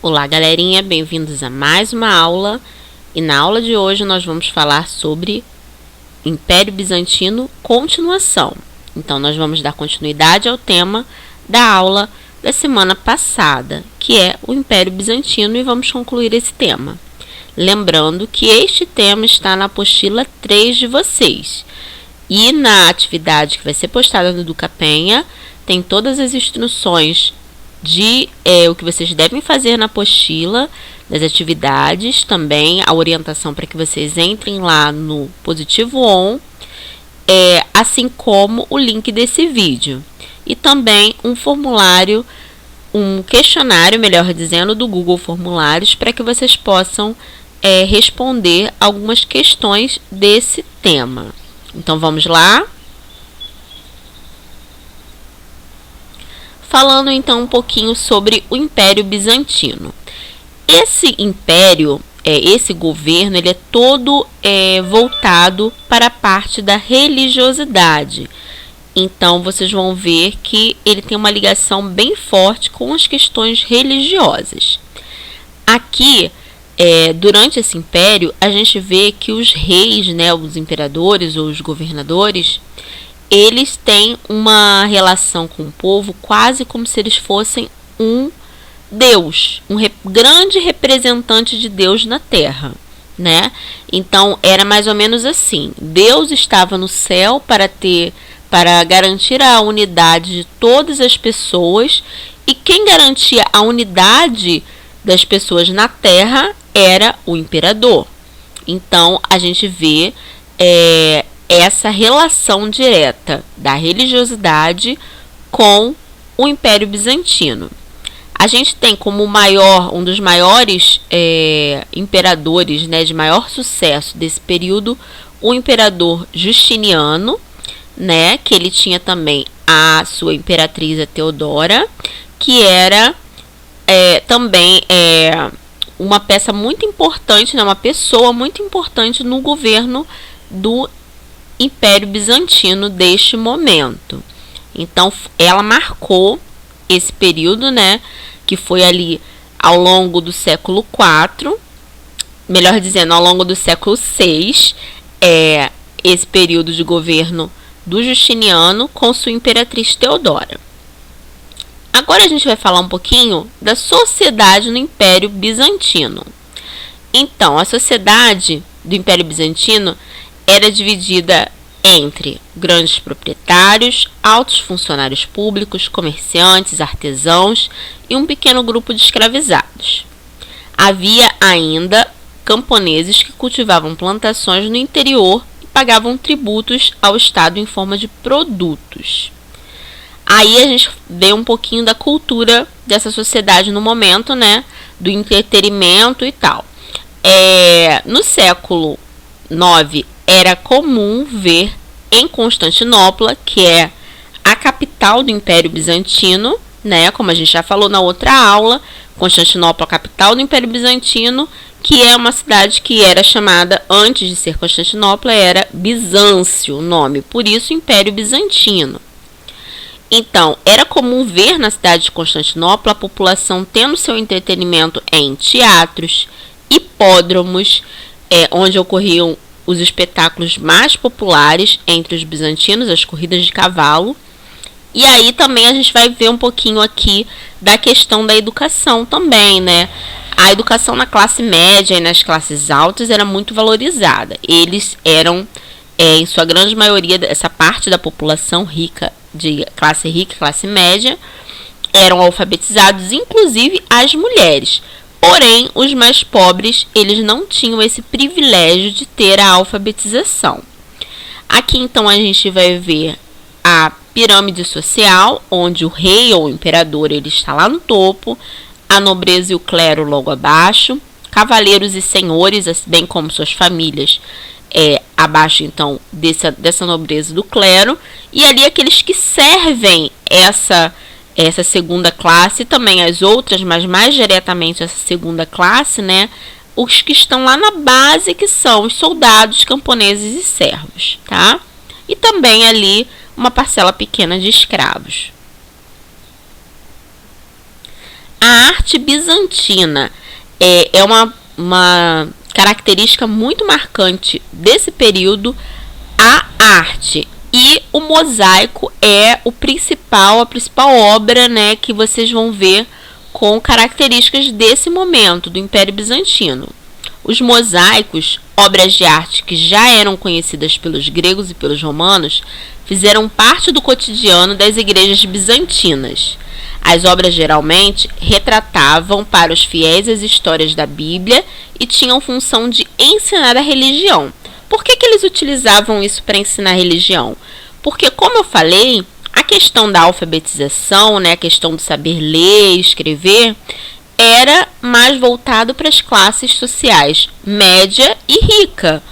Olá, galerinha, bem-vindos a mais uma aula. E na aula de hoje nós vamos falar sobre Império Bizantino, continuação. Então, nós vamos dar continuidade ao tema da aula da semana passada, que é o Império Bizantino, e vamos concluir esse tema. Lembrando que este tema está na apostila 3 de vocês. E na atividade que vai ser postada no Educapenha, tem todas as instruções de o que vocês devem fazer na apostila, das atividades, também a orientação para que vocês entrem lá no Positivo On, assim como o link desse vídeo. E também um formulário, um questionário, melhor dizendo, do Google Formulários, para que vocês possam responder algumas questões desse tema. Então, vamos lá? Falando então um pouquinho sobre o Império Bizantino. Esse império, esse governo, ele é todo voltado para a parte da religiosidade. Então, vocês vão ver que ele tem uma ligação bem forte com as questões religiosas. Aqui, durante esse império, a gente vê que os reis, os imperadores ou os governadores, eles têm uma relação com o povo quase como se eles fossem um Deus, um grande representante de Deus na Terra, né? Então, era mais ou menos assim. Deus estava no céu para garantir a unidade de todas as pessoas, e quem garantia a unidade das pessoas na Terra era o imperador. Então, a gente vê essa relação direta da religiosidade com o Império Bizantino. A gente tem como um dos maiores imperadores, de maior sucesso desse período, o imperador Justiniano, que ele tinha também a sua imperatriz, a Teodora, que era também uma peça muito importante, uma pessoa muito importante no governo do Império Bizantino deste momento. Então, ela marcou esse período, que foi ali ao longo do século IV, melhor dizendo, ao longo do século VI, esse período de governo do Justiniano com sua imperatriz Teodora. Agora a gente vai falar um pouquinho da sociedade no Império Bizantino. Então, a sociedade do Império Bizantino era dividida entre grandes proprietários, altos funcionários públicos, comerciantes, artesãos e um pequeno grupo de escravizados. Havia ainda camponeses que cultivavam plantações no interior e pagavam tributos ao Estado em forma de produtos. Aí a gente vê um pouquinho da cultura dessa sociedade no momento, do entretenimento e tal. No século IX, era comum ver em Constantinopla, que é a capital do Império Bizantino, como a gente já falou na outra aula, Constantinopla, a capital do Império Bizantino, que é uma cidade que era chamada, antes de ser Constantinopla, era Bizâncio o nome, por isso Império Bizantino. Então, era comum ver na cidade de Constantinopla a população tendo seu entretenimento em teatros, hipódromos, onde ocorriam os espetáculos mais populares entre os bizantinos, as corridas de cavalo. E aí também a gente vai ver um pouquinho aqui da questão da educação também, A educação na classe média e nas classes altas era muito valorizada. Eles eram, em sua grande maioria, essa parte da população rica, de classe rica e classe média, eram alfabetizados, inclusive as mulheres. Porém, os mais pobres, eles não tinham esse privilégio de ter a alfabetização. Aqui, então, a gente vai ver a pirâmide social, onde o rei ou o imperador ele está lá no topo, a nobreza e o clero logo abaixo, cavaleiros e senhores, bem como suas famílias, abaixo, então, dessa nobreza do clero, e ali aqueles que servem essa segunda classe, também as outras, mas mais diretamente essa segunda classe, os que estão lá na base, que são os soldados, camponeses e servos, tá? E também ali uma parcela pequena de escravos. A arte bizantina é uma característica muito marcante desse período, a arte. E o mosaico é a principal obra, né, que vocês vão ver com características desse momento do Império Bizantino. Os mosaicos, obras de arte que já eram conhecidas pelos gregos e pelos romanos, fizeram parte do cotidiano das igrejas bizantinas. As obras geralmente retratavam para os fiéis as histórias da Bíblia e tinham função de ensinar a religião. Por que eles utilizavam isso para ensinar a religião? Porque, como eu falei, a questão da alfabetização, né, a questão do saber ler e escrever, era mais voltado para as classes sociais média e rica.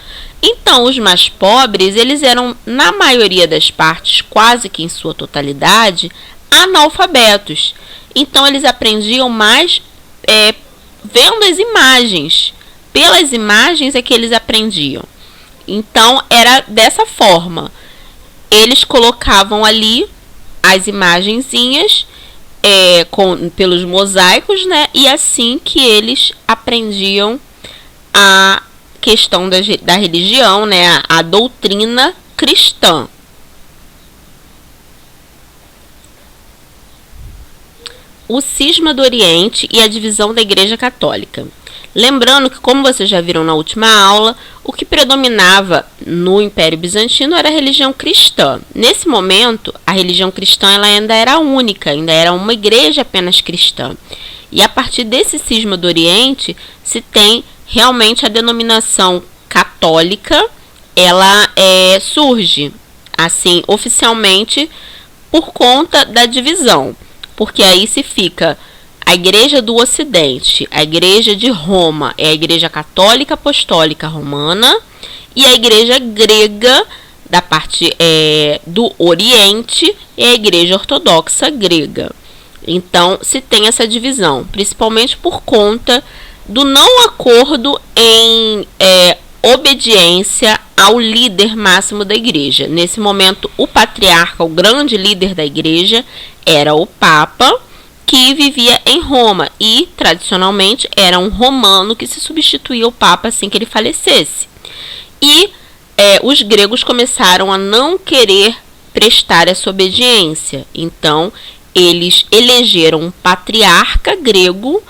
Então, os mais pobres, eles eram, na maioria das partes, quase que em sua totalidade, analfabetos. Então, eles aprendiam mais vendo as imagens. Pelas imagens é que eles aprendiam. Então, era dessa forma. Eles colocavam ali as imagenzinhas pelos mosaicos, né? E assim que eles aprendiam a questão da religião, né? A doutrina cristã. O cisma do Oriente e a divisão da Igreja Católica. Lembrando que, como vocês já viram na última aula, o que predominava no Império Bizantino era a religião cristã. Nesse momento, a religião cristã ela ainda era única, ainda era uma igreja apenas cristã. E a partir desse cisma do Oriente, se tem realmente a denominação católica, ela surge, assim, oficialmente, por conta da divisão. Porque aí se fica a Igreja do Ocidente, a Igreja de Roma é a Igreja Católica Apostólica Romana, e a Igreja Grega, da parte do Oriente, é a Igreja Ortodoxa Grega. Então, se tem essa divisão, principalmente por conta do não acordo em obediência ao líder máximo da Igreja. Nesse momento, o patriarca, o grande líder da Igreja, era o Papa, que vivia em Roma e, tradicionalmente, era um romano que se substituía ao Papa assim que ele falecesse. E os gregos começaram a não querer prestar essa obediência. Então, eles elegeram um patriarca grego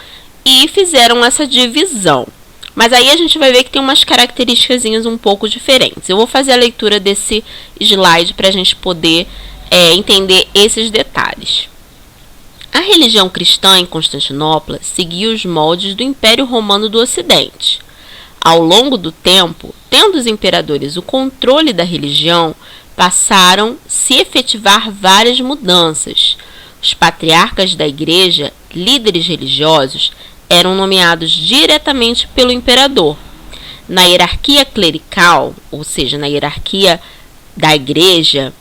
e fizeram essa divisão. Mas aí a gente vai ver que tem umas características um pouco diferentes. Eu vou fazer a leitura desse slide para a gente poder entender esses detalhes. A religião cristã em Constantinopla seguia os moldes do Império Romano do Ocidente. Ao longo do tempo, tendo os imperadores o controle da religião, passaram a se efetivar várias mudanças. Os patriarcas da igreja, líderes religiosos, eram nomeados diretamente pelo imperador. Na hierarquia clerical, ou seja, na hierarquia da igreja,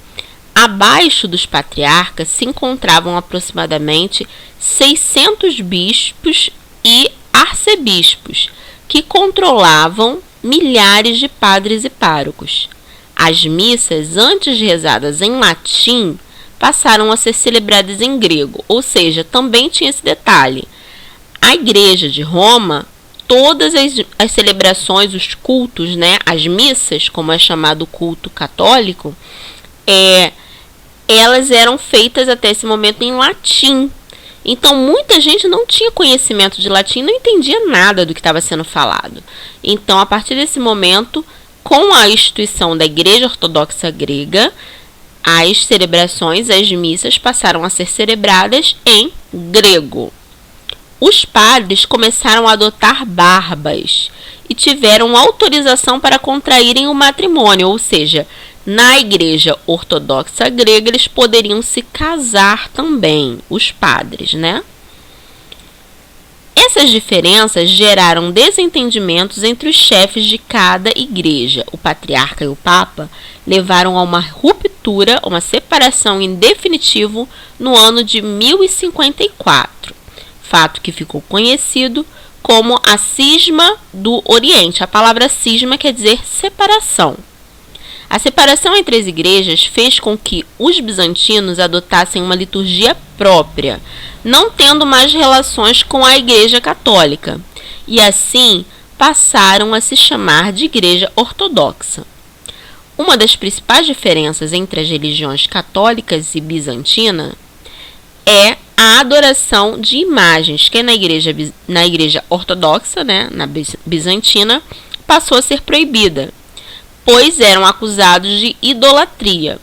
abaixo dos patriarcas se encontravam aproximadamente 600 bispos e arcebispos, que controlavam milhares de padres e párocos. As missas, antes rezadas em latim, passaram a ser celebradas em grego, ou seja, também tinha esse detalhe. A Igreja de Roma, todas as celebrações, os cultos, né, as missas, como é chamado o culto católico, elas eram feitas até esse momento em latim. Então, muita gente não tinha conhecimento de latim, não entendia nada do que estava sendo falado. Então, a partir desse momento, com a instituição da Igreja Ortodoxa Grega, as celebrações, as missas, passaram a ser celebradas em grego. Os padres começaram a adotar barbas e tiveram autorização para contraírem o matrimônio, ou seja, na Igreja Ortodoxa Grega eles poderiam se casar também, os padres, né? Essas diferenças geraram desentendimentos entre os chefes de cada igreja. O patriarca e o papa levaram a uma ruptura, uma separação em definitivo no ano de 1054, fato que ficou conhecido como a cisma do Oriente. A palavra cisma quer dizer separação. A separação entre as igrejas fez com que os bizantinos adotassem uma liturgia própria, não tendo mais relações com a Igreja Católica, e assim passaram a se chamar de Igreja Ortodoxa. Uma das principais diferenças entre as religiões católicas e bizantina é a adoração de imagens, que na igreja ortodoxa, né, na bizantina, passou a ser proibida, pois eram acusados de idolatria.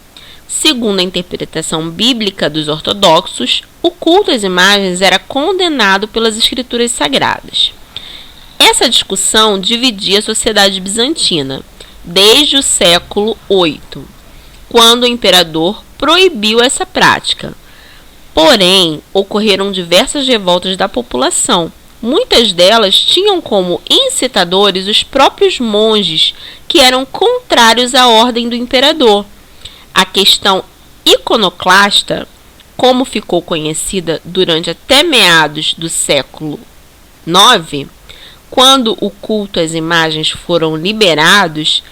Segundo a interpretação bíblica dos ortodoxos, o culto às imagens era condenado pelas escrituras sagradas. Essa discussão dividia a sociedade bizantina desde o século VIII, quando o imperador proibiu essa prática. Porém, ocorreram diversas revoltas da população. Muitas delas tinham como incitadores os próprios monges, que eram contrários à ordem do imperador. A questão iconoclasta, como ficou conhecida durante até meados do século IX, quando o culto às imagens foram liberados,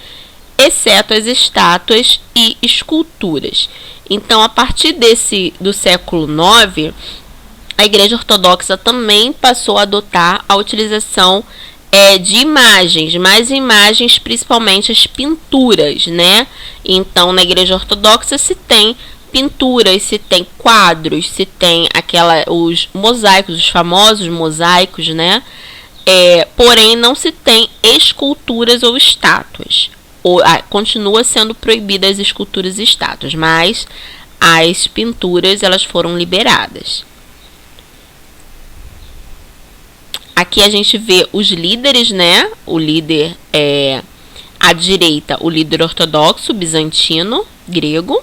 exceto as estátuas e esculturas. Então, a partir do século IX, a Igreja Ortodoxa também passou a adotar a utilização de imagens, mas imagens principalmente as pinturas, né? Então, na Igreja Ortodoxa se tem pinturas, se tem quadros, se tem os mosaicos, os famosos mosaicos, né? Porém, não se tem esculturas ou estátuas. Continua sendo proibidas as esculturas e estátuas, mas as pinturas elas foram liberadas. Aqui a gente vê os líderes, né? O líder à direita, o líder ortodoxo bizantino, grego,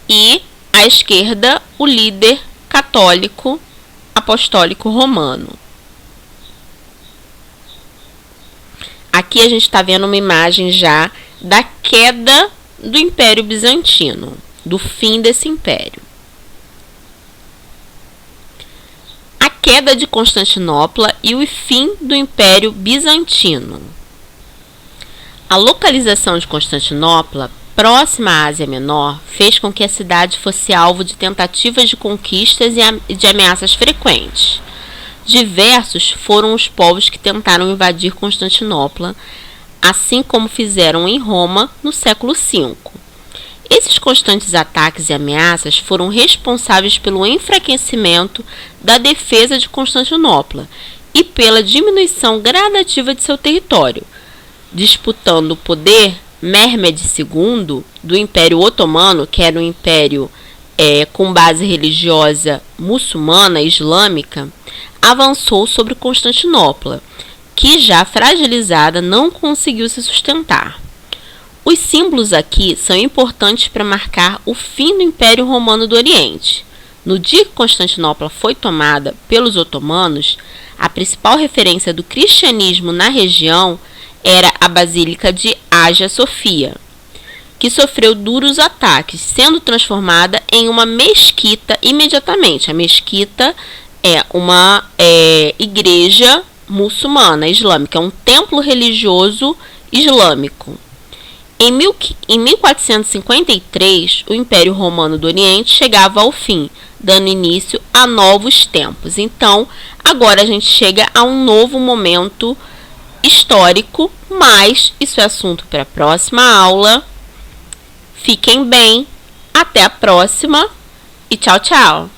e à esquerda, o líder católico apostólico romano. Aqui a gente está vendo uma imagem já da queda do Império Bizantino, do fim desse império. A queda de Constantinopla e o fim do Império Bizantino. A localização de Constantinopla, próxima à Ásia Menor, fez com que a cidade fosse alvo de tentativas de conquistas e de ameaças frequentes. Diversos foram os povos que tentaram invadir Constantinopla, assim como fizeram em Roma no século V. Esses constantes ataques e ameaças foram responsáveis pelo enfraquecimento da defesa de Constantinopla e pela diminuição gradativa de seu território, disputando o poder. Mehmed II, do Império Otomano, que era um império com base religiosa muçulmana islâmica, avançou sobre Constantinopla, que já fragilizada não conseguiu se sustentar. Os símbolos aqui são importantes para marcar o fim do Império Romano do Oriente. No dia que Constantinopla foi tomada pelos otomanos, a principal referência do cristianismo na região era a Basílica de Hagia Sofia, que sofreu duros ataques, sendo transformada em uma mesquita imediatamente. A mesquita é uma igreja muçulmana islâmica, é um templo religioso islâmico. Em 1453, o Império Romano do Oriente chegava ao fim, dando início a novos tempos. Então, agora a gente chega a um novo momento histórico, mas isso é assunto para a próxima aula. Fiquem bem, até a próxima e tchau, tchau!